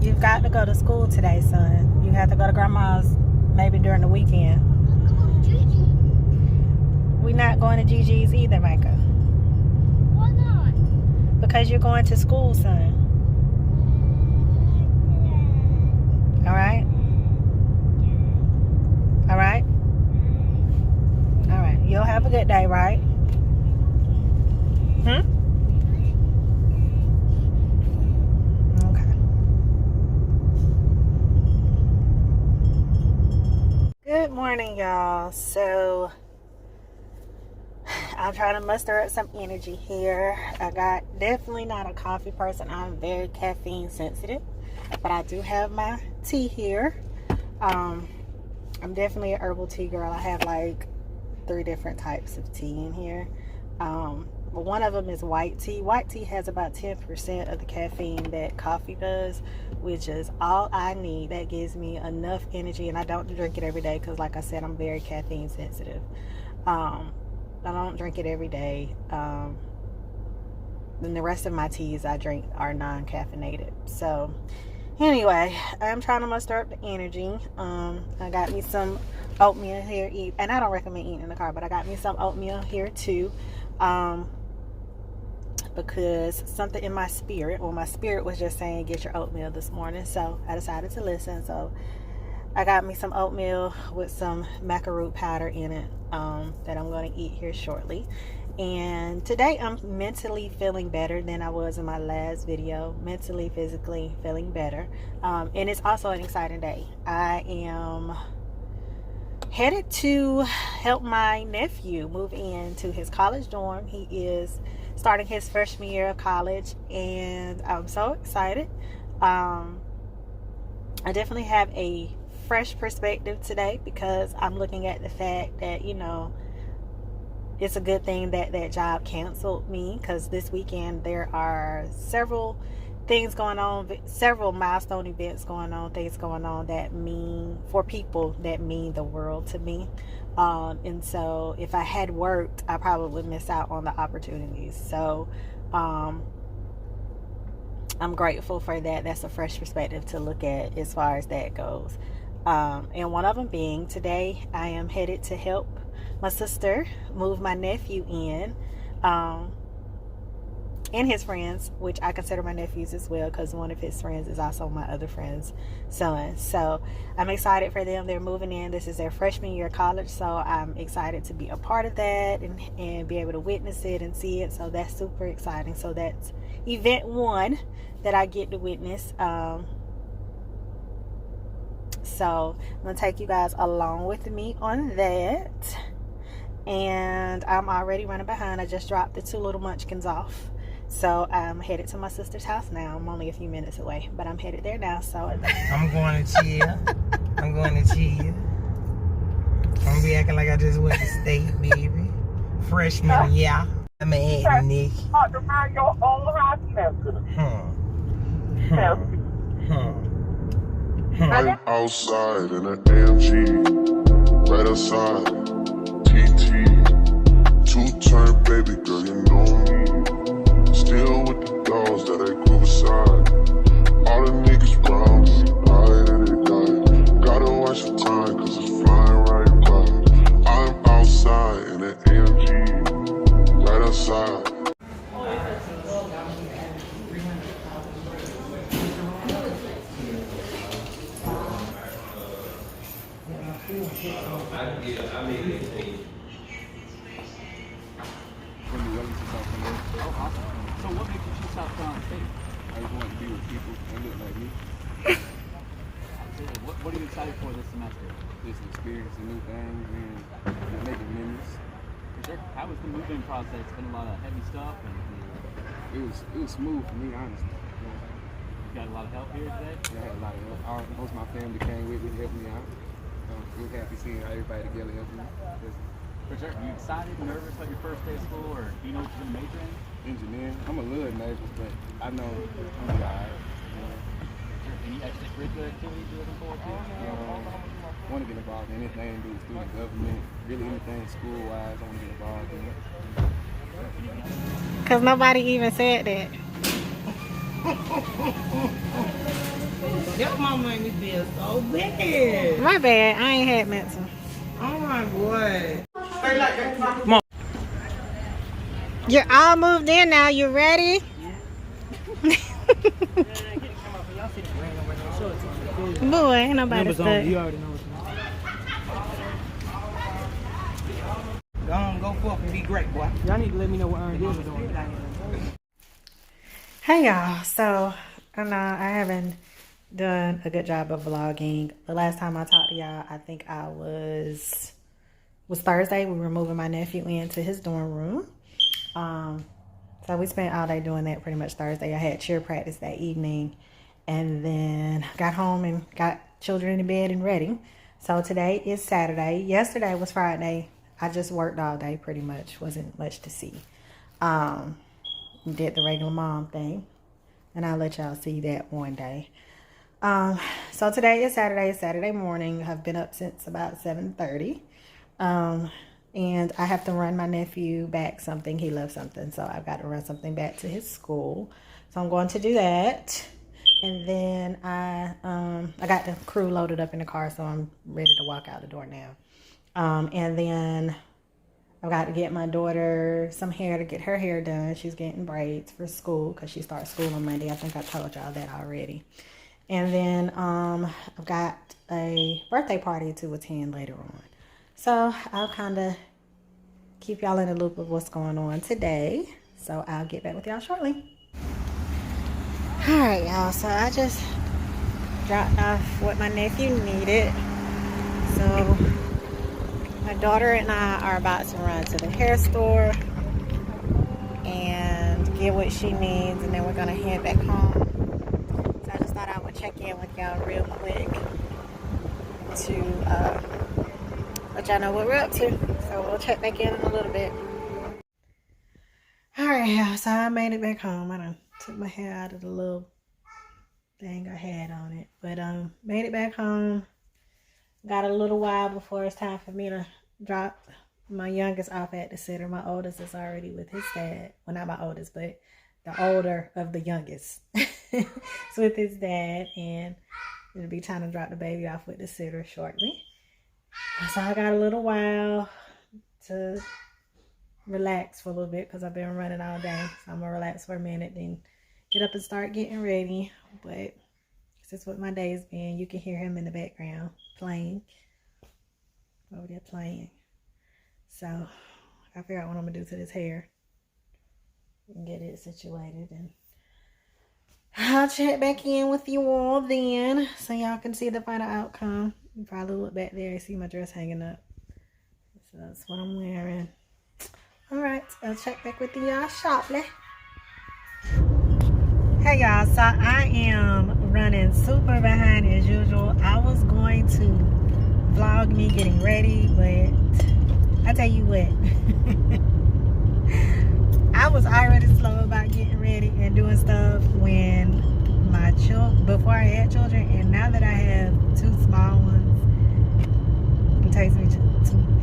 You've got to go to school today, son. You have to go to grandma's maybe during the weekend. We're not going to Gigi's either, Micah. Why not? Because you're going to school, son. Alright? Alright? Alright. You'll have a good day, right? Okay. Good morning, y'all. So I'm trying to muster up some energy here. I got definitely not a coffee person. I'm very caffeine sensitive, but I do have my tea here. I'm definitely a herbal tea girl. I have like 3 different types of tea in here. But one of them is white tea. White tea has about 10% of the caffeine that coffee does, which is all I need. That gives me enough energy, and I don't drink it every day because, like I said, I'm very caffeine sensitive. I don't drink it every day. Then the rest of my teas I drink are non-caffeinated. So anyway, I'm trying to muster up the energy. I got me some oatmeal here, and I don't recommend eating in the car, but I got me some oatmeal here too, because something in my spirit, my spirit was just saying get your oatmeal this morning, so I decided to listen. So I got me some oatmeal with some macaroon powder in it, that I'm going to eat here shortly. And today I'm mentally feeling better than I was in my last video. Mentally, physically feeling better. And it's also an exciting day. I am headed to help my nephew move into his college dorm. He is starting his freshman year of college, and I'm so excited. I definitely have a fresh perspective today because I'm looking at the fact that, you know, it's a good thing that that job canceled me, because this weekend there are several things going on, several milestone events going on, things going on that mean, for people that mean the world to me. And so if I had worked, I probably would miss out on the opportunities. So I'm grateful for that. That's a fresh perspective to look at as far as that goes. And one of them being today, I am headed to help my sister move my nephew in, and his friends, which I consider my nephews as well, because one of his friends is also my other friend's son. So I'm excited for them. They're moving in. This is their freshman year of college, so I'm excited to be a part of that and be able to witness it and see it. So that's super exciting. So that's event 1 that I get to witness. So I'm gonna take you guys along with me on that. And I'm already running behind. I just dropped the 2 little munchkins off, so I'm headed to my sister's house now. I'm only a few minutes away, but I'm headed there now. So I'm going to chill. I'm going to chill. I'm gonna be acting like I just went to state, baby. Freshman, yeah. I'm adding Nick. Around your own house, I'm outside in an AMG, right outside. TT, 2-turn baby girl, you know me. Still with the dogs that I grew beside. All the niggas round me, died and they died. Gotta watch the time, cause it's flying right by. I'm outside in an AMG, right outside. So what makes you choose South Carolina State? I just want to be with people that look like me. What are you excited for this semester? Just experiencing new things and making memories. Sure. How was the moving process? It's been a lot of heavy stuff, and It was smooth for me, honestly. you got a lot of help here today. I had a lot of help. Most of my family came with me to help me out. It was happy seeing everybody together helping me. For sure. Are you excited, nervous about your first day of school, or do you know what you're going to major in? Engineering. I'm a little nervous, but I know I'm gonna be alright. Any extracurricular activities you're looking forward to? Want to get involved in anything to do with student government, really anything school-wise. I want to get involved in it. because nobody even said that. Your mama made me feel so bad. My bad. I ain't had meant to. Oh my boy. You're all moved in now. You ready? Boy, ain't nobody stuck. You already know what's Go on, go forth and be great, boy. Y'all need to let me know what Aaron Gill is doing. Hey y'all, so I haven't done a good job of vlogging. The last time I talked to y'all, I think I was Thursday. We were moving my nephew into his dorm room. So we spent all day doing that pretty much Thursday. I had cheer practice that evening and then got home and got children in bed and ready. So today is Saturday. Yesterday was Friday. I just worked all day pretty much. Wasn't much to see. Did the regular mom thing. And I'll let y'all see that one day. So today is Saturday. It's Saturday morning. I've been up since about 7:30. And I have to run my nephew back something. He left something. So I've got to run something back to his school. So I'm going to do that. And then I got the crew loaded up in the car. So I'm ready to walk out the door now. And then I've got to get my daughter some hair to get her hair done. She's getting braids for school because she starts school on Monday. I think I told y'all that already. And then I've got a birthday party to attend later on. So I'll kind of keep y'all in the loop of what's going on today. So I'll get back with y'all shortly. All right, y'all. So I just dropped off what my nephew needed. So my daughter and I are about to run to the hair store and get what she needs, and then we're gonna head back home. So I just thought I would check in with y'all real quick to let y'all know what we're up to. So we'll check back in a little bit. Alright, y'all, so I made it back home. I done took my hair out of the little thing I had on it. But made it back home. Got a little while before it's time for me to drop my youngest off at the sitter. My oldest is already with his dad. Well, not my oldest, but the older of the youngest. It's with his dad, and it'll be time to drop the baby off with the sitter shortly. So I got a little while to relax for a little bit because I've been running all day. So I'm going to relax for a minute, then get up and start getting ready. But this is what my day's been. You can hear him in the background playing. Over there playing. So I figure out what I'm going to do to this hair and get it situated. And I'll check back in with you all then so y'all can see the final outcome. You probably look back there and see my dress hanging up. So that's what I'm wearing. Alright, I'll check back with y'all shortly. Hey y'all, so I am running super behind as usual. I was going to vlog me getting ready, but I tell you what, I was already slow about getting ready and doing stuff when before I had children, and now that I have two small ones,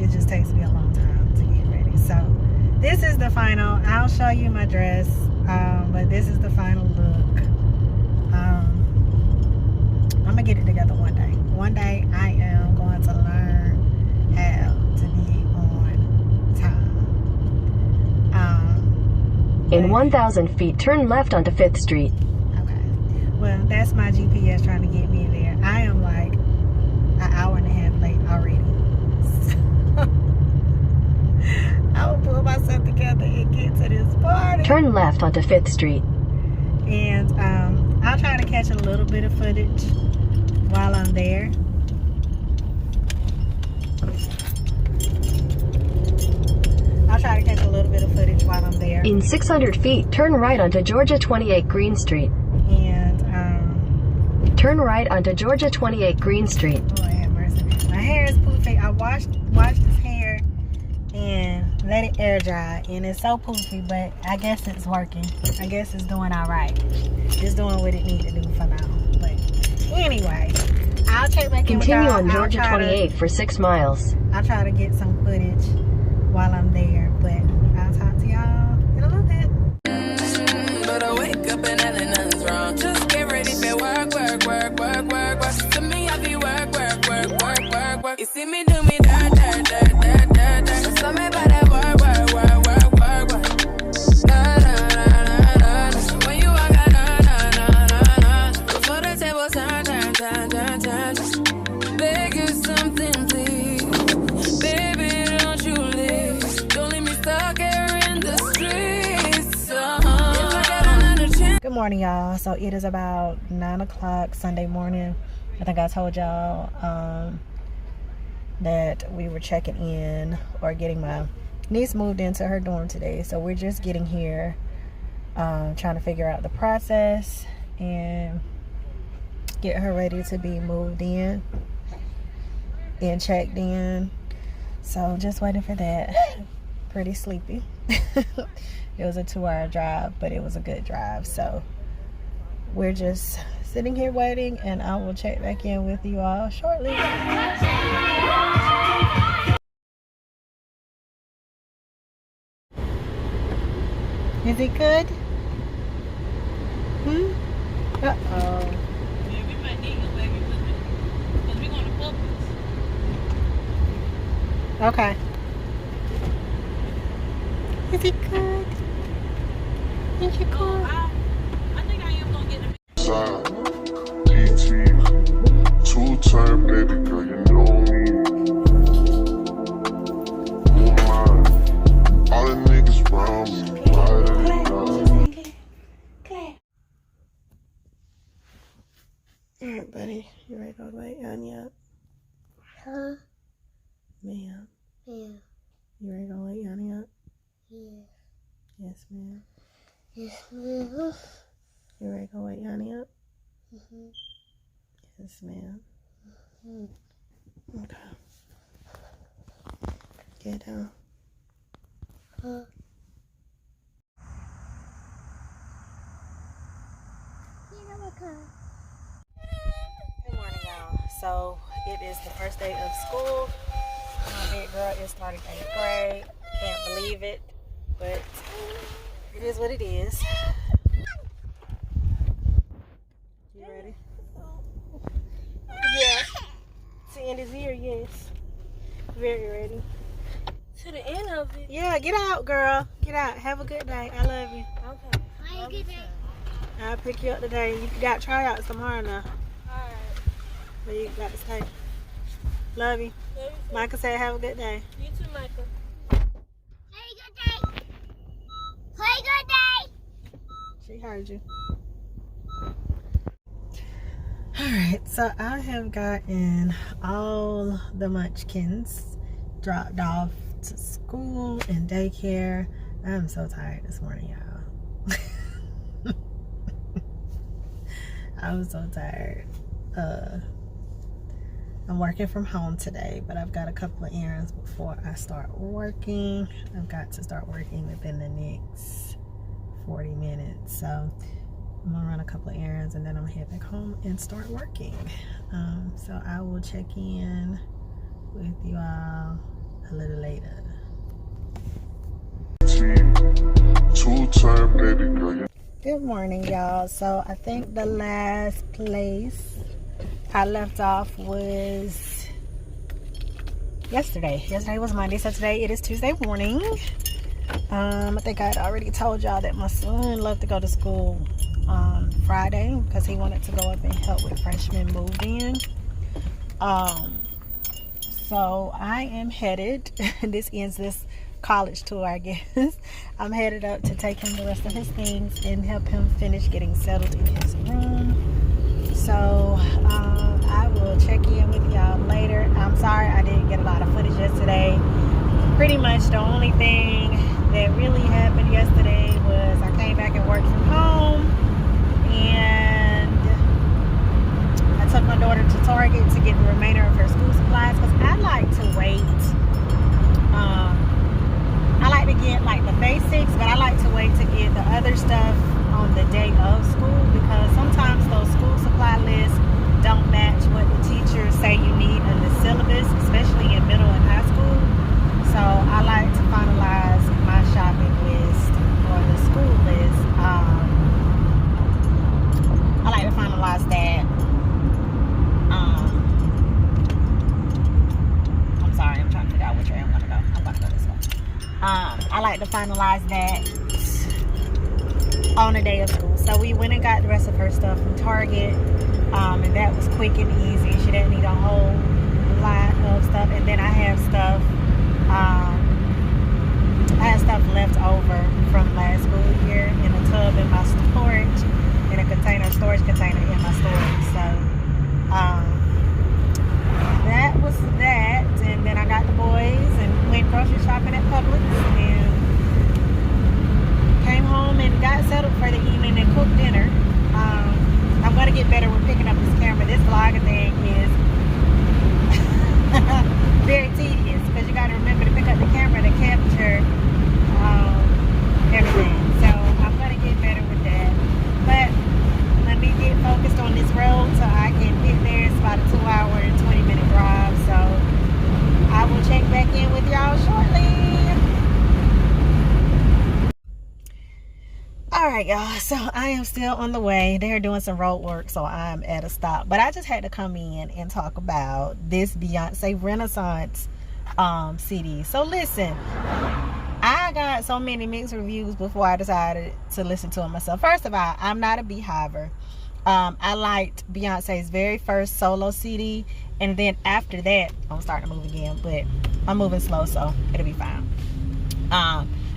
it just takes me a long time to get ready. So this is the final. I'll show you my dress, but this is the final look. I'm gonna get it together one day. One day I am going to learn how to be on time. In 1,000 feet, turn left onto 5th Street. Okay. Well, that's my GPS trying to get me there. I am like an hour and a half late already. I will pull myself together and get to this party. Turn left onto 5th Street. And I'll try to catch a little bit of footage while I'm there. I'll try to catch a little bit of footage while I'm there. In 600 feet, turn right onto Georgia 28 Green Street. And turn right onto Georgia 28 Green Street. Lord have mercy. My hair is poofy. I washed this hair and let it air dry, and it's so poofy, but I guess it's working. I guess it's doing all right. It's doing what it needs to do for now. But anyway, I'll check back in with y'all. Continue on Georgia 28 for 6 miles. I'll try to get some footage while I'm there, but I'll talk to y'all in a little bit. But I wake up and nothing's wrong. Just get ready for work, work, work, work, You see me do me dirt, dirt, dirt, dirt, dirt, dirt. So me about that work, work, work, work, work, work. Na na na na na na. When you walk out, na na na na na. Before the table turn, turn, turn, turn, turn, turn. Beg you something, please. Baby, don't you leave. Don't leave me stuck here in the streets. If I got another chance. Good morning, y'all. So it is about 9 o'clock Sunday morning. I think I told y'all that we were checking in or getting my niece moved into her dorm today. So we're just getting here, trying to figure out the process and get her ready to be moved in and checked in. So just waiting for that. Pretty sleepy. It was a 2-hour drive, but it was a good drive. So we're just sitting here waiting, and I will check back in with you all shortly. Is it good? Uh-oh. Yeah, we might need you, baby, because we're going to Publix. Okay. Is it good? Is it good? I think I am going to get them. Side, PT, 2-turn, baby girl, you know me. Oh my, all the niggas round me, right in the Alright, buddy. You ready to go to wait on yet? Huh? Ma'am. Yeah. You ready to go wait on yet? Yeah. Yes, ma'am. Yes, ma'am. You ready to go wait on yet? Mm-hmm. Yes, ma'am. Mm-hmm. Okay. Get down. Huh? Good morning, y'all. So it is the first day of school. My big girl is starting 8th grade. Can't believe it, but it is what it is. You ready? Yeah. To end this year, yes. Very ready. To the end of it. Yeah, get out, girl. Get out. Have a good day. I love you. Okay. Have a good day. I'll pick you up today. You got tryouts tomorrow now. Alright. But you got to stay. Love you. Love you. Michael said have a good day. You too, Michael. Have a good day. Have a good day. She heard you. Alright, so I have gotten all the munchkins dropped off to school and daycare. I'm so tired this morning, y'all. I'm so tired. I'm working from home today, but I've got a couple of errands before I start working. I've got to start working within the next 40 minutes. So I'm gonna run a couple of errands and then I'm gonna head back home and start working. So I will check in with you all a little later. 2-turn, baby girl, you Good morning, y'all. So I think the last place I left off was yesterday. Yesterday was Monday, so today it is Tuesday morning. I think I had already told y'all that my son loved to go to school on Friday because he wanted to go up and help with freshman move in. So I am headed, this ends this college tour, I guess. I'm headed up to take him the rest of his things and help him finish getting settled in his room. So I will check in with y'all later. I'm sorry I didn't get a lot of footage yesterday. Pretty much the only thing that really happened yesterday was I came back and worked from home, and I took my daughter to Target to get the remainder of her school supplies because I like to wait. I like to get like the basics, but I like to wait to get the other stuff on the day of school because sometimes those school supply lists don't match what the teachers say you need in the syllabus, especially in middle and high school. So I like to finalize my shopping list or the school list. I like to finalize that to finalize that on the day of school. So we went and got the rest of her stuff from Target, and that was quick and easy. She didn't need a whole lot of stuff. And then I have stuff left over from last school year in a tub in my storage, in a storage container in my storage. So that was that. And then I got the boys and went grocery shopping at Publix and came home and got settled for the evening and cooked dinner. I'm going to get better with picking up this camera. This vlogging thing is very tedious because you got to remember to pick up the camera to capture everything. So I'm going to get better with that. But let me get focused on this road so I can get there. It's about a 2-hour and 20-minute drive. So I will check back in with y'all shortly. Alright y'all, so I am still on the way. They're doing some road work, so I'm at a stop. But I just had to come in and talk about this Beyonce Renaissance CD. So listen, I got so many mixed reviews before I decided to listen to it myself. First of all, I'm not a Beehiver. I liked Beyonce's very first solo CD, and then after that, I'm starting to move again, but I'm moving slow, so it'll be fine.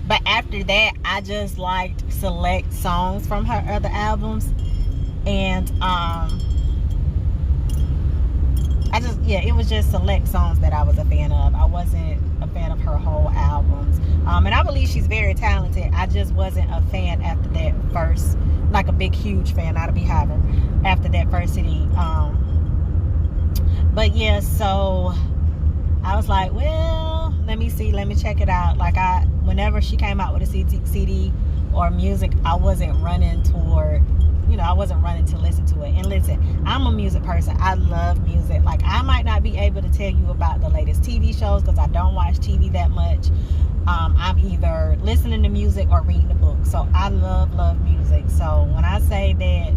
But after that, I just liked select songs from her other albums, and it was just select songs that I was a fan of. I wasn't a fan of her whole albums, and I believe she's very talented. I just wasn't a fan after that first, like a big huge fan, not a Beehiver, after that first CD. But yeah, so I was like, well, let me see, let me check it out. Like whenever she came out with a CD or music, I wasn't running toward, I wasn't running to listen to it. And listen, I'm a music person. I love music. Like, I might not be able to tell you about the latest TV shows because I don't watch TV that much. I'm either listening to music or reading a book. So I love music. So when I say that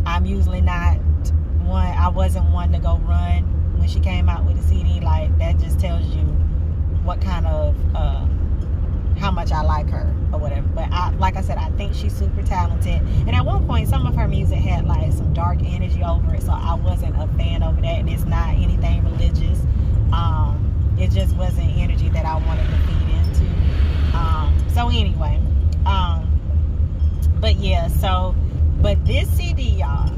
I'm usually not one, I wasn't one to go run when she came out with a CD, like, that just tells you what kind of how much I like her or whatever. But like I said, I think she's super talented, and at one point some of her music had like some dark energy over it, so I wasn't a fan of that. And it's not anything religious, it just wasn't energy that I wanted to feed into. So anyway, but yeah, but this CD, y'all,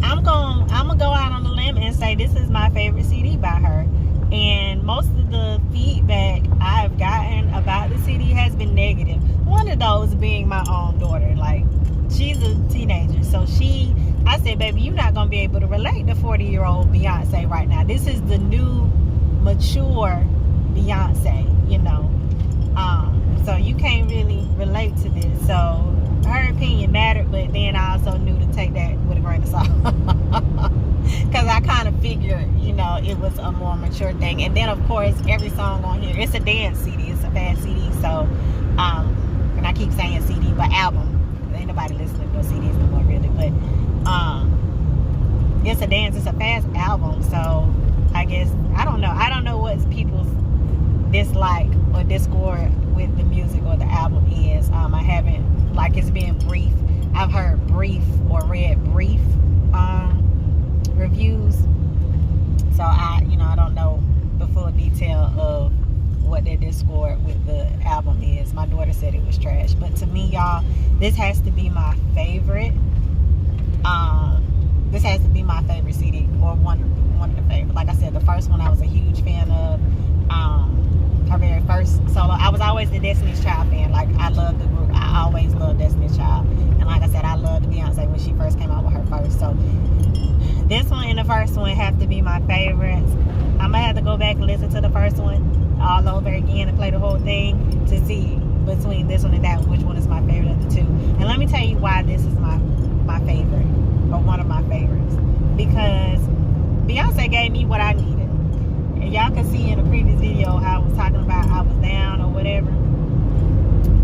I'm gonna go out on the limb and say this is my favorite CD by her. And most of the feedback I've gotten about the CD has been negative. One of those being my own daughter. Like, she's a teenager, so I said, baby, you're not gonna be able to relate to 40-year-old Beyonce right now. This is the new mature Beyonce, so you can't really relate to this. So her opinion mattered, but then I also knew to take that with a grain of salt. Because I kind of figured, it was a more mature thing. And then, of course, every song on here, it's a dance CD. It's a fast CD. So, and I keep saying CD, but album. Ain't nobody listening to those CDs no more, really. But it's a dance. It's a fast album. So, I guess, I don't know what people's dislike or discord with the music or the album is. I haven't, like, it's been brief. I've heard brief or read brief reviews, so I don't know the full detail of what their discord with the album is. My daughter said it was trash, but to me, y'all, this has to be my favorite. This has to be my favorite CD, or one of the favorites. Like I said, the first one I was a huge fan of. Her very first solo. I was always the Destiny's Child fan. Like, I love the group. I always loved Destiny's Child. And like I said, I loved Beyonce when she first came out with her first. So this one and the first one have to be my favorites. I'm gonna have to go back and listen to the first one all over again and play the whole thing to see between this one and that which one is my favorite of the two. And let me tell you why this is my favorite, or one of my favorites. Because Beyonce gave me what I needed. And y'all can see in a previous video how I was talking about I was down or whatever.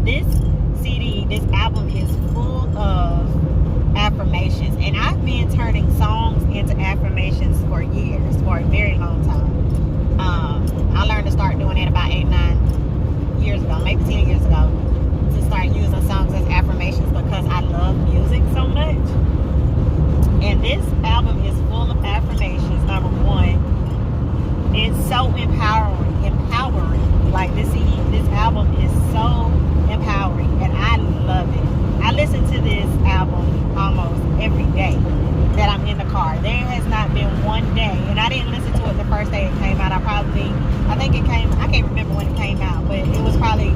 This CD, this album is full of affirmations. And I've been turning songs into affirmations for years, for a very long time. I learned to start doing that about 8-9 years there has not been one day, and I didn't listen to it the first day it came out. I think it came, I can't remember when it came out, but it was probably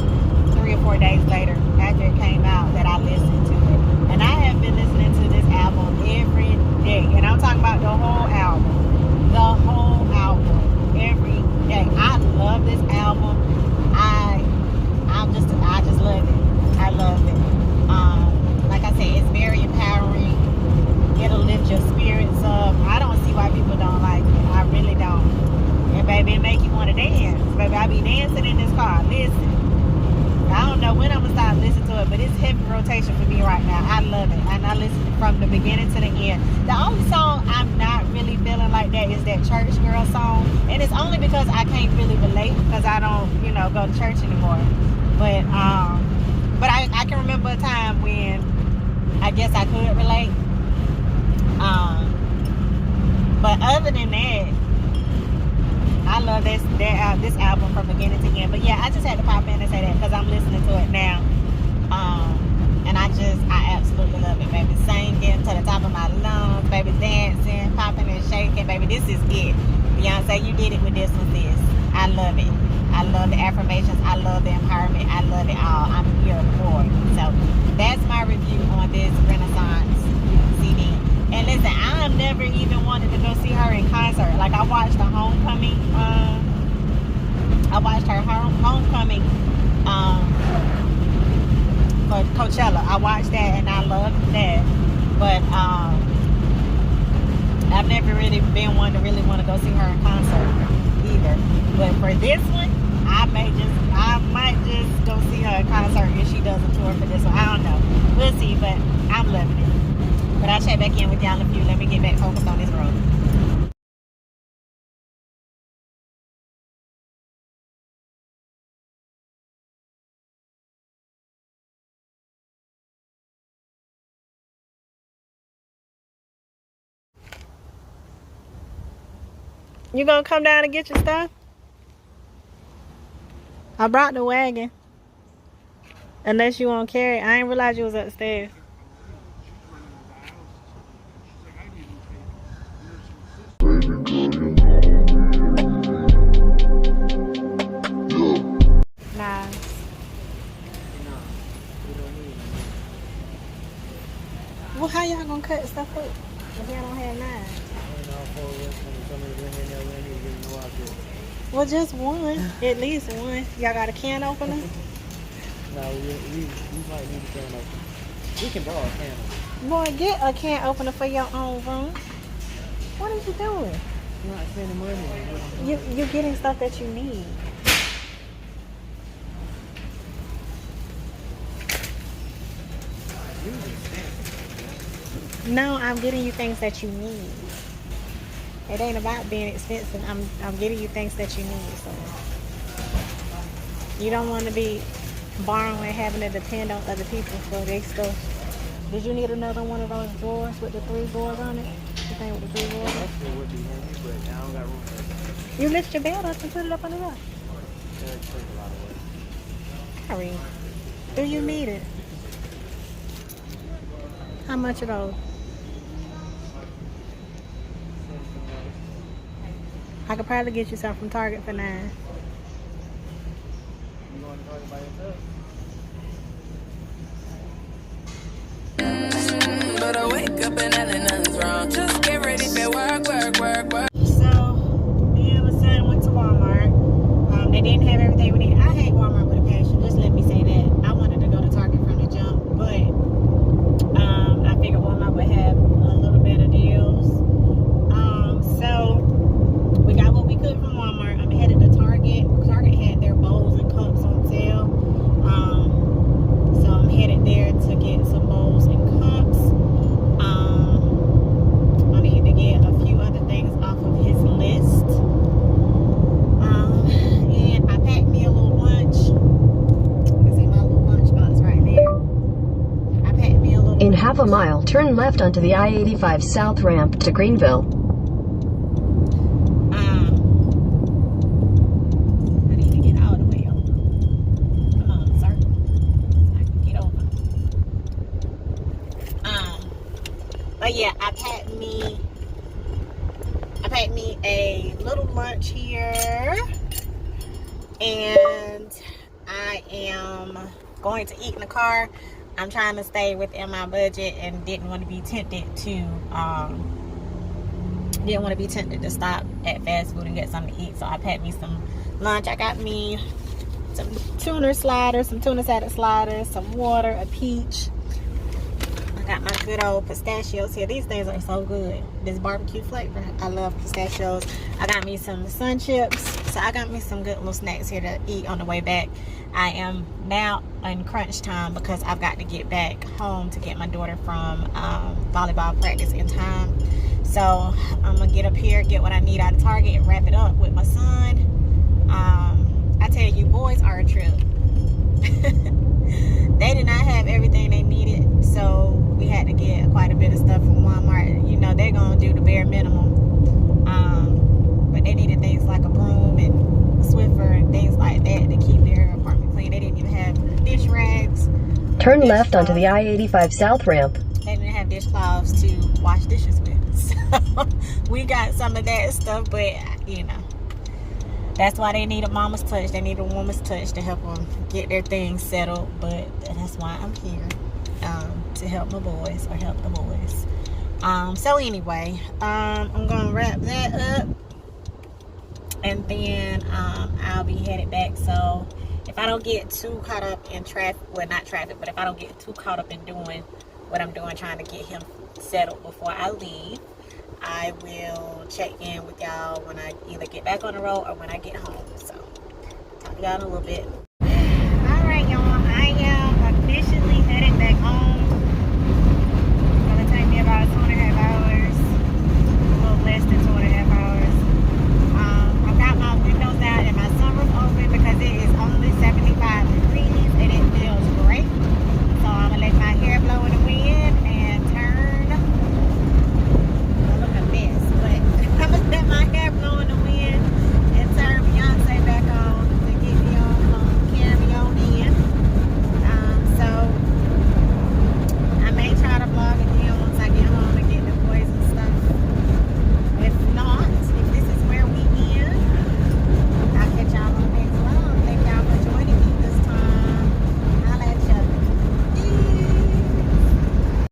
3 or 4 days later after it came out that I listened to it. And I have been listening to this album every day, and I'm talking about the whole album every day. I love this album. I just love it. I love it. Like I said, it's very empowering. It'll lift your spirits up. I don't see why people don't like it. I really don't. And baby, it make you want to dance. Baby, I be dancing in this car. Listen. I don't know when I'm going to start listening to it, but it's heavy rotation for me right now. I love it. And I listen from the beginning to the end. The only song I'm not really feeling like that is that Church Girl song. And it's only because I can't really relate because I don't, go to church anymore. But I can remember a time when I guess I could relate. But other than that, I love this album from beginning to end. But yeah, I just had to pop in and say that because I'm listening to it now. And I absolutely love it, baby. Singing to the top of my lungs, baby, dancing, popping and shaking, baby. This is it. Beyonce, you did it with this one, sis. I love it. I love the affirmations. I love the empowerment. I love it all. I'm here for it. So that's my review on this Renaissance CD. And listen, I've never even wanted to go see her in concert. Like, I watched the Homecoming. I watched her Homecoming for Coachella. I watched that and I loved that. But I've never really been one to really want to go see her in concert either. But for this one, I might just go see her in concert if she does a tour for this one. I don't know. We'll see, but I'm loving it. But I'll check back in with y'all in a few. Let me get back focused on this road. You gonna come down and get your stuff? I brought the wagon. Unless you won't carry it. I didn't realize you was upstairs. Nice. Well, how y'all gonna cut stuff up if y'all don't have knives? Well, just one. At least one. Y'all got a can opener? No, we might need a can opener. We can borrow a can opener. Boy, get a can opener for your own room. What are you doing? You're not spending money. You're getting stuff that you need. No, I'm getting you things that you need. It ain't about being expensive. I'm getting you things that you need. So you don't want to be borrowing and having to depend on other people for their stuff. Did you need another one of those drawers with the 3 drawers on it? The thing with the 3 drawers? Actually, it would be handy, but I don't got room for it. You lift your bed up and put it up on the door. It takes a lot of work. Hurry. Do you need it? How much are those? I could probably get you some from Target for $9. You going to Target by yourself? But I wake up and nothing's wrong. Just get ready for work. So, me and my son went to Walmart. They didn't have everything we needed. I hate Walmart with a passion. Just let me say that. I wanted to go to Target from the jump, but I figured Walmart would have a little better deals. So we got what we could from Walmart. I'm headed to Target. Target had their bowls and cups on sale. So I'm headed there to get some bowls and cups. I need to get a few other things off of his list. And I packed me a little lunch. You can see my little lunch box right there. I packed me a little In half a mile, turn left onto the I-85 South ramp to Greenville. I need to get all the way over. Come on, sir. I can get over. But yeah, I packed me I packed me a little lunch here, and I am going to eat in the car. I'm trying to stay within my budget and didn't want to be tempted to stop at fast food and get something to eat. So I packed me some lunch. I got me some tuna sliders, some tuna salad sliders, some water, a peach. I got my good old pistachios here. These things are so good. This barbecue flavor. I love pistachios. I got me some sun chips. So I got me some good little snacks here to eat on the way back. I am now in crunch time because I've got to get back home to get my daughter from volleyball practice in time. So I'm gonna get up here, get what I need out of Target, and wrap it up with my son. I tell you, boys are a trip. They did not have everything they needed, so we had to get quite a bit of stuff from Walmart. You know, they're gonna do the bare minimum, but they needed things like a broom and a Swiffer and things like that to keep their apartment clean. They didn't even have dish rags. Turn left onto the I-85 South ramp. They didn't have dishcloths to wash dishes with. So we got some of that stuff, but you know, that's why they need a mama's touch. They need a woman's touch to help them get their things settled. But that's why I'm here, to help my boys, or help the boys. So anyway, I'm gonna wrap that up, and then I'll be headed back. So if I don't get too caught up in traffic, well, not traffic, but if I don't get too caught up in doing what I'm doing, trying to get him settled before I leave, I will check in with y'all when I either get back on the road or when I get home. So talk to y'all in a little bit.